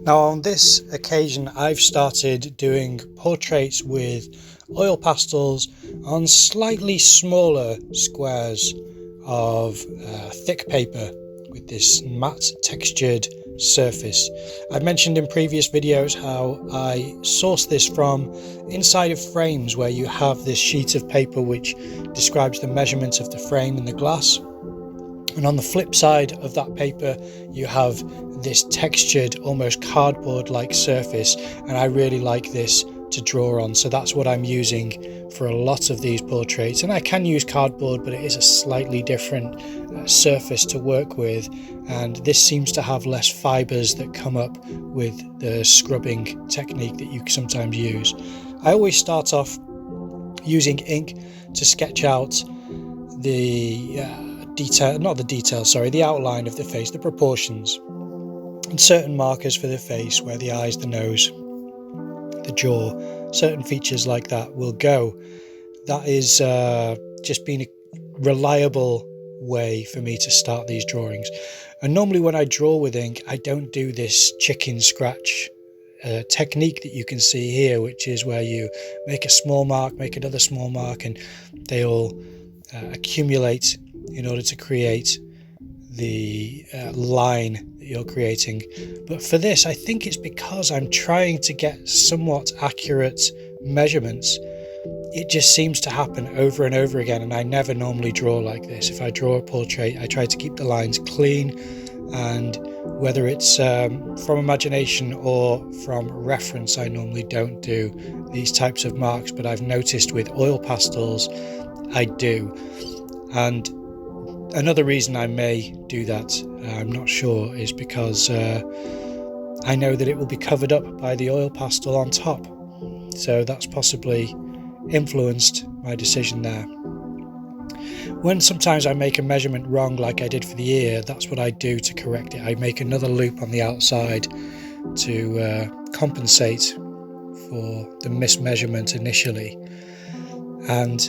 Now on this occasion I've started doing portraits with oil pastels on slightly smaller squares of thick paper with this matte textured surface. I've mentioned in previous videos how I source this from inside of frames, where you have this sheet of paper which describes the measurement of the frame and the glass, and on the flip side of that paper you have this textured, almost cardboard like surface, and I really like this to draw on, so that's what I'm using for a lot of these portraits. And I can use cardboard, but it is a slightly different surface to work with, and this seems to have less fibers that come up with the scrubbing technique that you sometimes use. I always start off using ink to sketch out the the outline of the face, the proportions, and certain markers for the face, where the eyes, the nose, the jaw, certain features like that will go. That is just been a reliable way for me to start these drawings. And normally when I draw with ink, I don't do this chicken scratch technique that you can see here, which is where you make a small mark, make another small mark, and they all accumulate in order to create the line that you're creating. But for this, I think it's because I'm trying to get somewhat accurate measurements. It just seems to happen over and over again, and I never normally draw like this. If I draw a portrait, I try to keep the lines clean, and whether it's from imagination or from reference, I normally don't do these types of marks, but I've noticed with oil pastels I do. And another reason I may do that, I'm not sure, is because I know that it will be covered up by the oil pastel on top, so that's possibly influenced my decision there. When sometimes I make a measurement wrong, like I did for the ear, that's what I do to correct it. I make another loop on the outside to compensate for the mismeasurement initially. And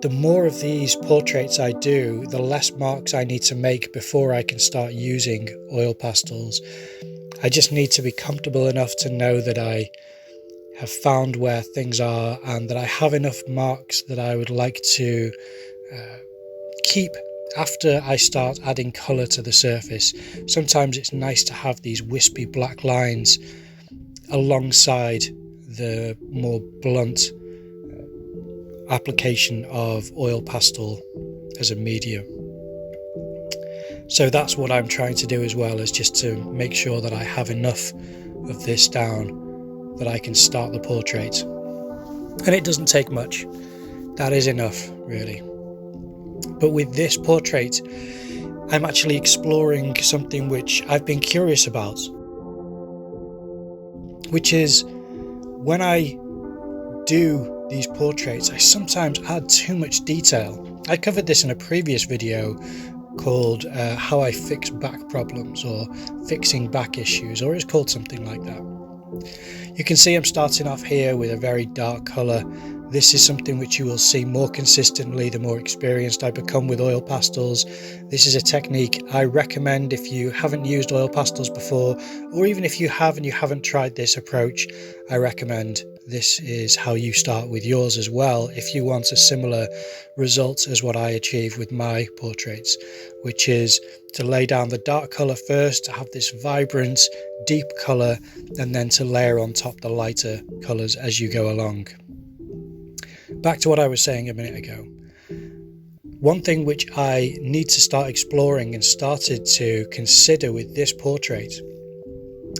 the more of these portraits I do, the less marks I need to make before I can start using oil pastels. I just need to be comfortable enough to know that I have found where things are, and that I have enough marks that I would like to keep after I start adding colour to the surface. Sometimes it's nice to have these wispy black lines alongside the more blunt application of oil pastel as a medium. So that's what I'm trying to do as well, is just to make sure that I have enough of this down that I can start the portrait. And it doesn't take much. That is enough, really. But with this portrait, I'm actually exploring something which I've been curious about, which is when I do these portraits, I sometimes add too much detail. I covered this in a previous video called How I Fix Back Problems, or Fixing Back Issues, or it's called something like that. You can see I'm starting off here with a very dark colour. This is something which you will see more consistently the more experienced I become with oil pastels. This is a technique I recommend if you haven't used oil pastels before, or even if you have and you haven't tried this approach, I recommend this is how you start with yours as well, if you want a similar result as what I achieve with my portraits, which is to lay down the dark colour first, to have this vibrant, deep colour, and then to layer on top the lighter colours as you go along. Back to what I was saying a minute ago. One thing which I need to start exploring and started to consider with this portrait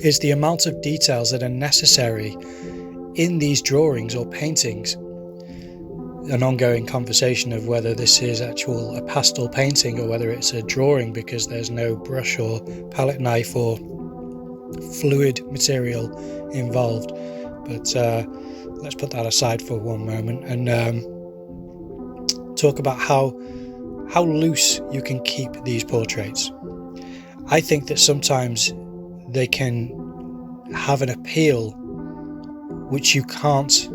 is the amount of details that are necessary in these drawings or paintings. An ongoing conversation of whether this is a pastel painting or whether it's a drawing, because there's no brush or palette knife or fluid material involved. But let's put that aside for one moment and talk about how loose you can keep these portraits. I think that sometimes they can have an appeal which you can't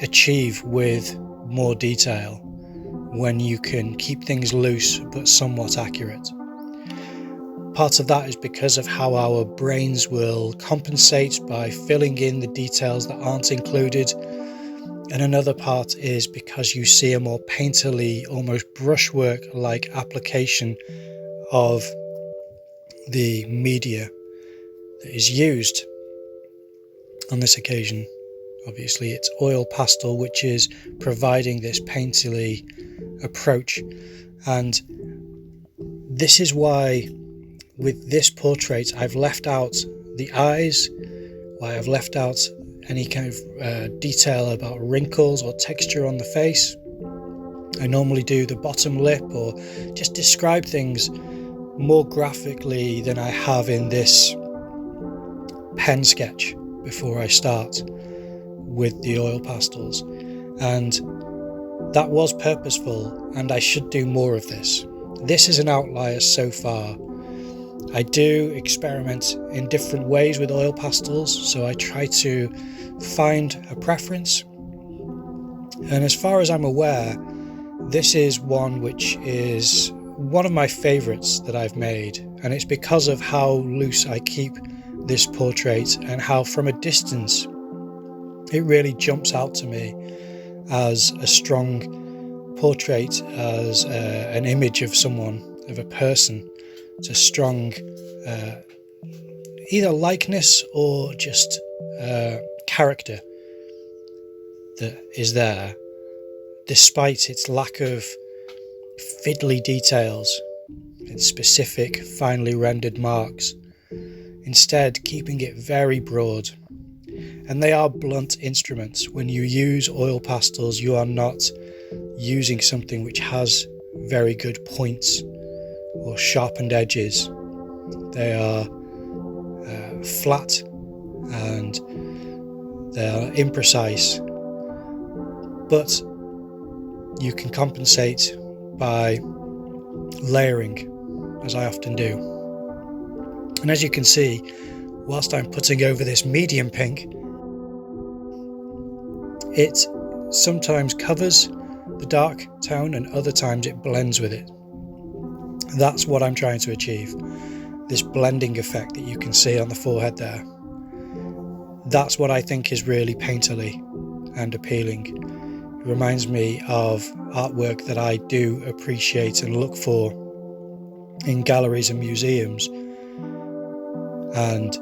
achieve with more detail when you can keep things loose but somewhat accurate. Part of that is because of how our brains will compensate by filling in the details that aren't included. And another part is because you see a more painterly, almost brushwork-like application of the media that is used on this occasion. Obviously, it's oil pastel, which is providing this painterly approach. And this is why with this portrait I've left out the eyes, why I've left out any kind of detail about wrinkles or texture on the face. I normally do the bottom lip or just describe things more graphically than I have in this pen sketch before I start with the oil pastels. And that was purposeful, and I should do more of this. This is an outlier so far. I do experiment in different ways with oil pastels, so I try to find a preference. And as far as I'm aware, this is one which is one of my favourites that I've made, and it's because of how loose I keep this portrait and how from a distance it really jumps out to me as a strong portrait, as an image of someone, of a person. It's a strong either likeness or just character that is there, despite its lack of fiddly details and specific finely rendered marks, instead keeping it very broad. And they are blunt instruments. When you use oil pastels, you are not using something which has very good points or sharpened edges. They are flat and they are imprecise, but you can compensate by layering, as I often do. And as you can see, whilst I'm putting over this medium pink, it sometimes covers the dark tone and other times it blends with it. That's what I'm trying to achieve, this blending effect that you can see on the forehead there. That's what I think is really painterly and appealing. It reminds me of artwork that I do appreciate and look for in galleries and museums, and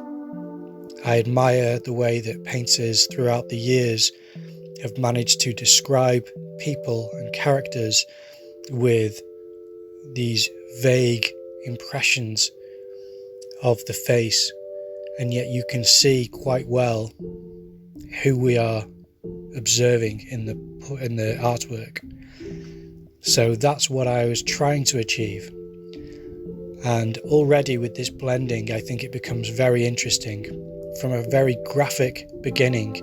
I admire the way that painters throughout the years have managed to describe people and characters with these vague impressions of the face, and yet you can see quite well who we are observing in the artwork. So that's what I was trying to achieve. And already with this blending, I think it becomes very interesting. From a very graphic beginning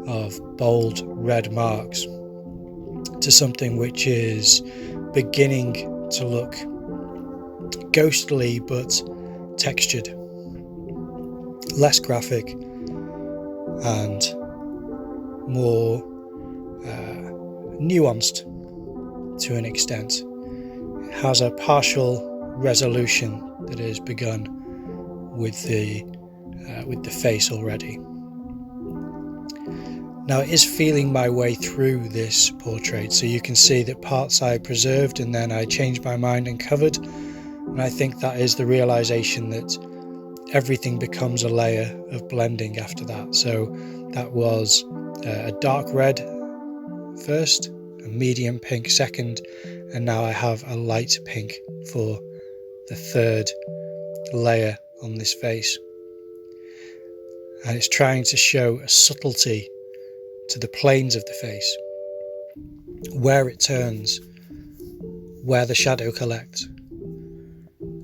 of bold red marks to something which is beginning to look ghostly but textured, less graphic and more nuanced to an extent. It has a partial resolution that is begun with the face already. Now it is feeling my way through this portrait, so you can see that parts I preserved and then I changed my mind and covered, and I think that is the realization that everything becomes a layer of blending after that. So that was a dark red first, a medium pink second, and now I have a light pink for the third layer on this face. And it's trying to show a subtlety to the planes of the face, where it turns, where the shadow collects,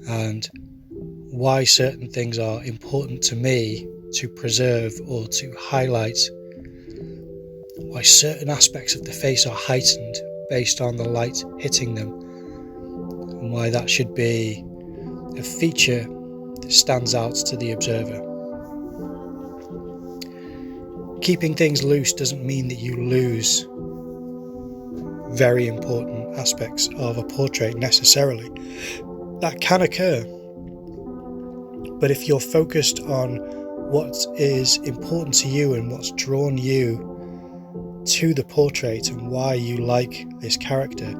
and why certain things are important to me to preserve or to highlight, why certain aspects of the face are heightened based on the light hitting them, and why that should be a feature that stands out to the observer. Keeping things loose doesn't mean that you lose very important aspects of a portrait necessarily. That can occur, But if you're focused on what is important to you and what's drawn you to the portrait and why you like this character,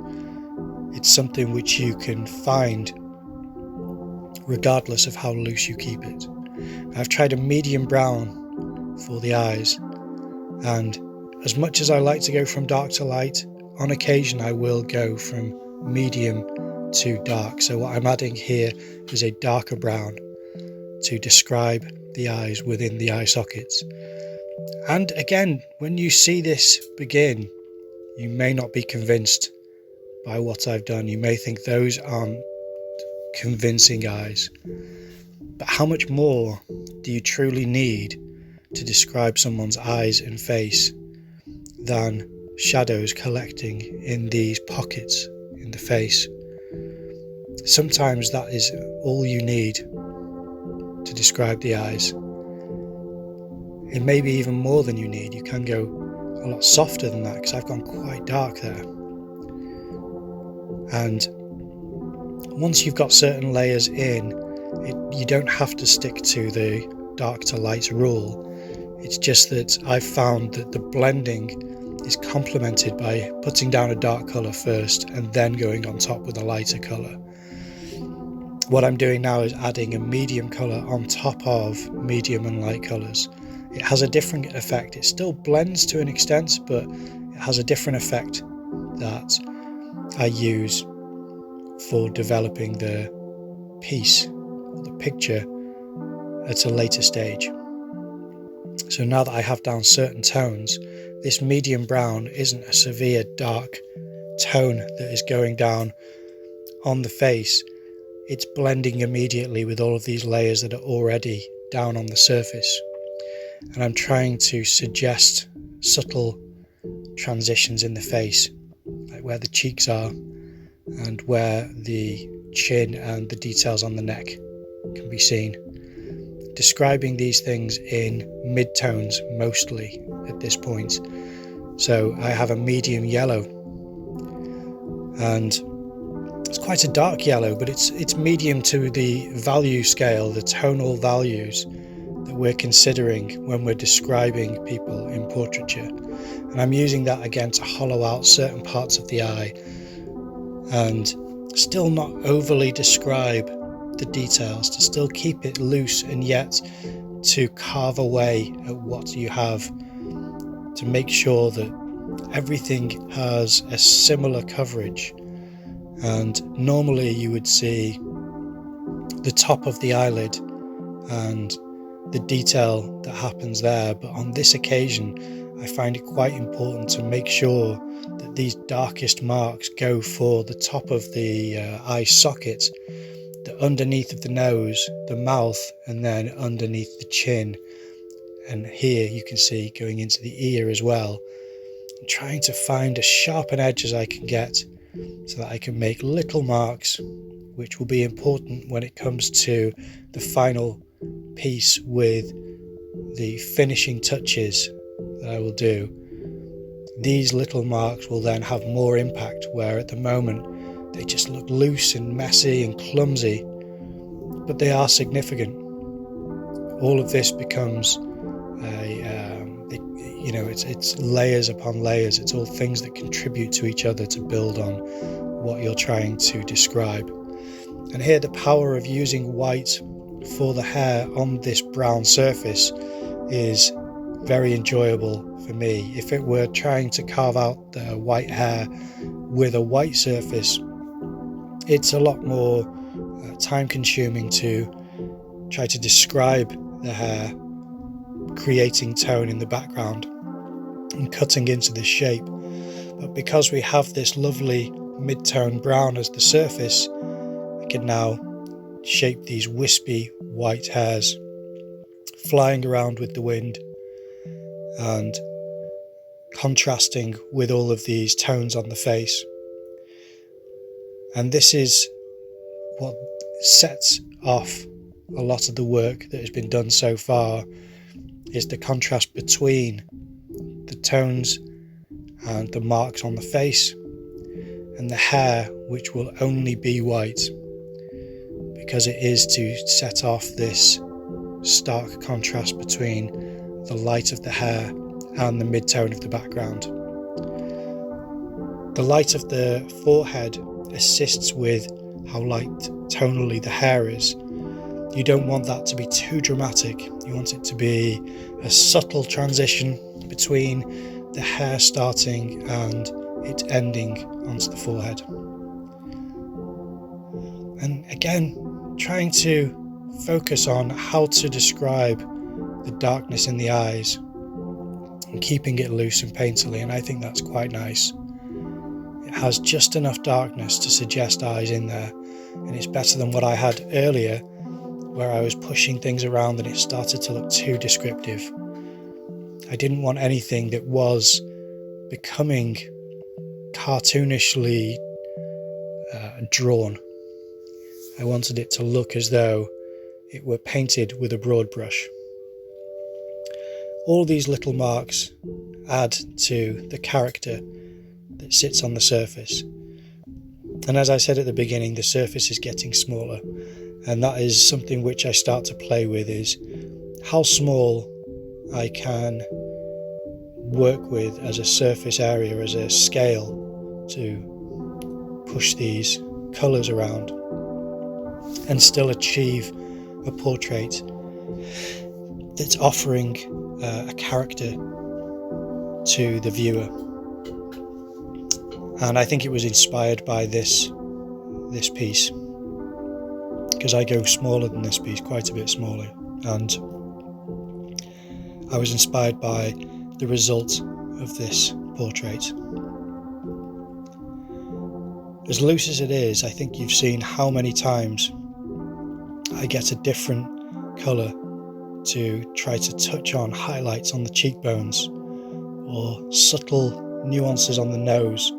it's something which you can find regardless of how loose you keep it. I've tried a medium brown for the eyes, and as much as I like to go from dark to light, on occasion I will go from medium to dark. So what I'm adding here is a darker brown to describe the eyes within the eye sockets. And again, when you see this begin, you may not be convinced by what I've done. You may think those aren't convincing eyes. But how much more do you truly need to describe someone's eyes and face than shadows collecting in these pockets in the face? Sometimes that is all you need to describe the eyes. It may be even more than you need. You can go a lot softer than that, because I've gone quite dark there. And once you've got certain layers in, you don't have to stick to the dark to light rule. It's just that I've found that the blending is complemented by putting down a dark colour first and then going on top with a lighter colour. What I'm doing now is adding a medium colour on top of medium and light colours. It has a different effect. It still blends to an extent, but it has a different effect that I use for developing the piece, or the picture, at a later stage. So now that I have down certain tones, this medium brown isn't a severe dark tone that is going down on the face. It's blending immediately with all of these layers that are already down on the surface. And I'm trying to suggest subtle transitions in the face, like where the cheeks are and where the chin and the details on the neck can be seen. Describing these things in mid-tones mostly at this point. So I have a medium yellow, and it's quite a dark yellow, but it's medium to the value scale, the tonal values that we're considering when we're describing people in portraiture. And I'm using that again to hollow out certain parts of the eye and still not overly describe the details, to still keep it loose and yet to carve away at what you have, to make sure that everything has a similar coverage. And normally you would see the top of the eyelid and the detail that happens there, but on this occasion I find it quite important to make sure that these darkest marks go for the top of the eye socket, the underneath of the nose, the mouth, and then underneath the chin, and here you can see going into the ear as well. I'm trying to find as sharp an edge as I can get so that I can make little marks, which will be important when it comes to the final piece with the finishing touches that I will do. These little marks will then have more impact, where at the moment they just look loose and messy and clumsy, but they are significant. All of this becomes it's layers upon layers. It's all things that contribute to each other to build on what you're trying to describe. And here the power of using white for the hair on this brown surface is very enjoyable for me. If it were trying to carve out the white hair with a white surface, it's a lot more time consuming to try to describe the hair, creating tone in the background and cutting into this shape. But because we have this lovely mid-tone brown as the surface, I can now shape these wispy white hairs flying around with the wind and contrasting with all of these tones on the face. And this is what sets off a lot of the work that has been done so far, is the contrast between the tones and the marks on the face and the hair, which will only be white, because it is to set off this stark contrast between the light of the hair and the mid-tone of the background. The light of the forehead assists with how light tonally the hair is. You don't want that to be too dramatic. You want it to be a subtle transition between the hair starting and it ending onto the forehead. And again, trying to focus on how to describe the darkness in the eyes and keeping it loose and painterly, and I think that's quite nice. It has just enough darkness to suggest eyes in there, and it's better than what I had earlier where I was pushing things around and it started to look too descriptive. I didn't want anything that was becoming cartoonishly drawn. I wanted it to look as though it were painted with a broad brush. All these little marks add to the character that sits on the surface. And as I said at the beginning, the surface is getting smaller, and that is something which I start to play with, is how small I can work with as a surface area, as a scale, to push these colours around and still achieve a portrait that's offering a character to the viewer. And I think it was inspired by this piece, because I go smaller than this piece, quite a bit smaller, and I was inspired by the result of this portrait. As loose as it is, I think you've seen how many times I get a different colour to try to touch on highlights on the cheekbones, or subtle nuances on the nose,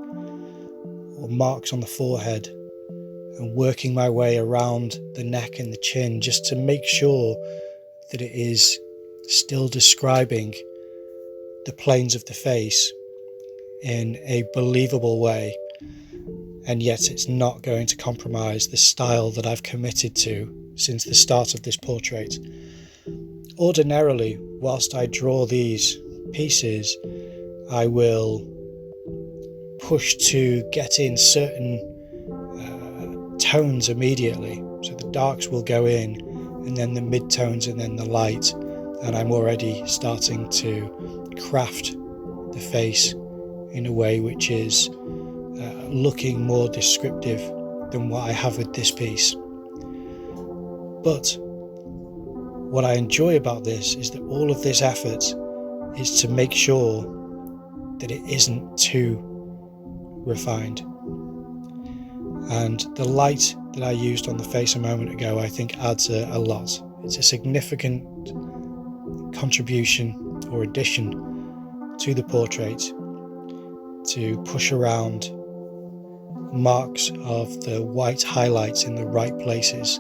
or marks on the forehead, and working my way around the neck and the chin just to make sure that it is still describing the planes of the face in a believable way, and yet it's not going to compromise the style that I've committed to since the start of this portrait. Ordinarily, whilst I draw these pieces, I will push to get in certain tones immediately. So the darks will go in, and then the mid-tones, and then the light, and I'm already starting to craft the face in a way which is looking more descriptive than what I have with this piece. But what I enjoy about this is that all of this effort is to make sure that it isn't too refined. And the light that I used on the face a moment ago, I think adds a lot. It's a significant contribution or addition to the portrait to push around marks of the white highlights in the right places,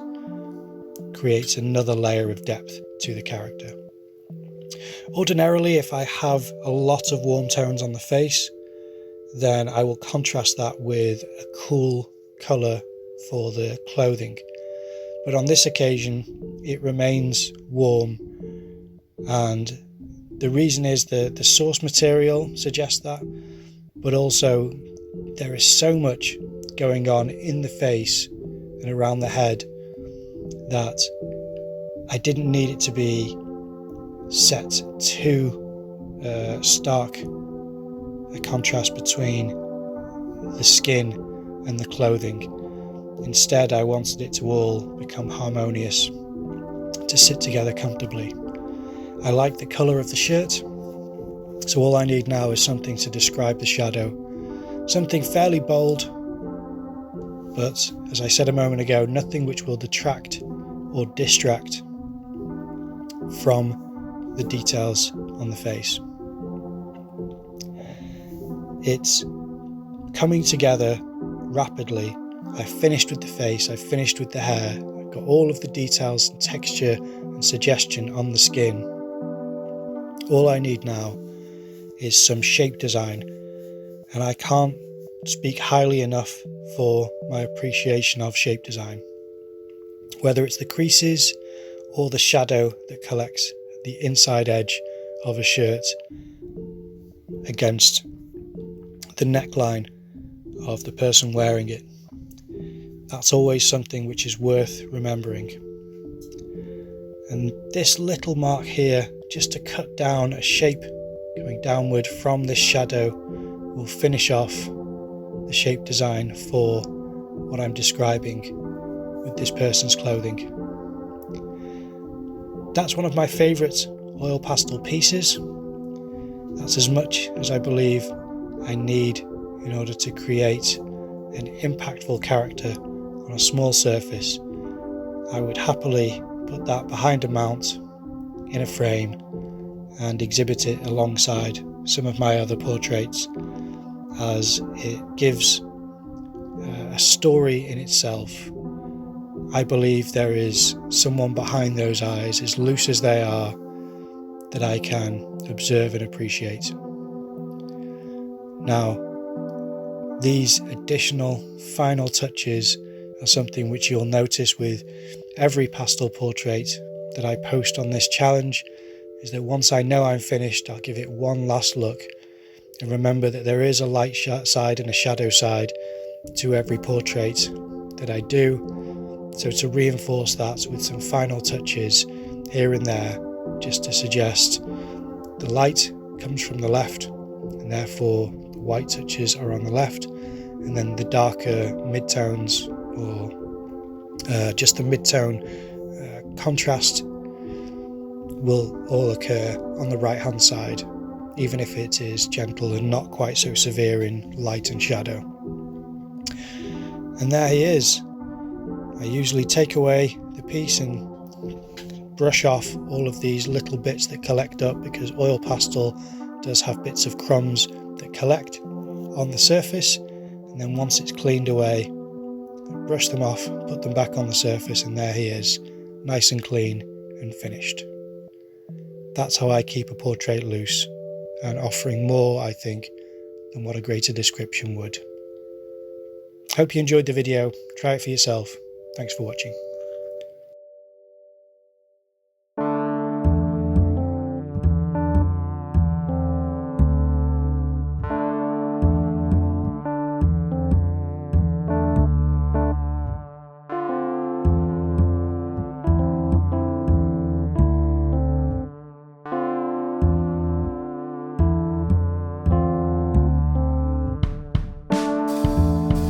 creates another layer of depth to the character. Ordinarily, if I have a lot of warm tones on the face, then I will contrast that with a cool colour for the clothing. But on this occasion, it remains warm, and the reason is the source material suggests that, but also there is so much going on in the face and around the head that I didn't need it to be set too stark a contrast between the skin and the clothing. Instead, I wanted it to all become harmonious, to sit together comfortably. I like the colour of the shirt, so all I need now is something to describe the shadow. Something fairly bold, but as I said a moment ago, nothing which will detract or distract from the details on the face. It's coming together rapidly. I've finished with the face, I've finished with the hair, I've got all of the details and texture and suggestion on the skin. All I need now is some shape design, and I can't speak highly enough for my appreciation of shape design. whether it's the creases or the shadow that collects the inside edge of a shirt against the neckline of the person wearing it. That's always something which is worth remembering. And this little mark here, just to cut down a shape going downward from this shadow, will finish off the shape design for what I'm describing with this person's clothing. That's one of my favourite oil pastel pieces. That's as much as I believe I need in order to create an impactful character on a small surface. I would happily put that behind a mount in a frame and exhibit it alongside some of my other portraits, as it gives a story in itself. I believe there is someone behind those eyes, as loose as they are, that I can observe and appreciate. Now, these additional final touches are something which you'll notice with every pastel portrait that I post on this challenge, is that once I know I'm finished, I'll give it one last look and remember that there is a light side and a shadow side to every portrait that I do. So to reinforce that with some final touches here and there, just to suggest the light comes from the left, and therefore the white touches are on the left, and then the darker midtones or just the midtone contrast will all occur on the right hand side, even if it is gentle and not quite so severe in light and shadow. And there he is. I usually take away the piece and brush off all of these little bits that collect up, because oil pastel does have bits of crumbs that collect on the surface, and then once it's cleaned away, brush them off, put them back on the surface, and there he is, nice and clean and finished. That's how I keep a portrait loose, and offering more, I think, than what a greater description would. Hope you enjoyed the video. Try it for yourself. Thanks for watching.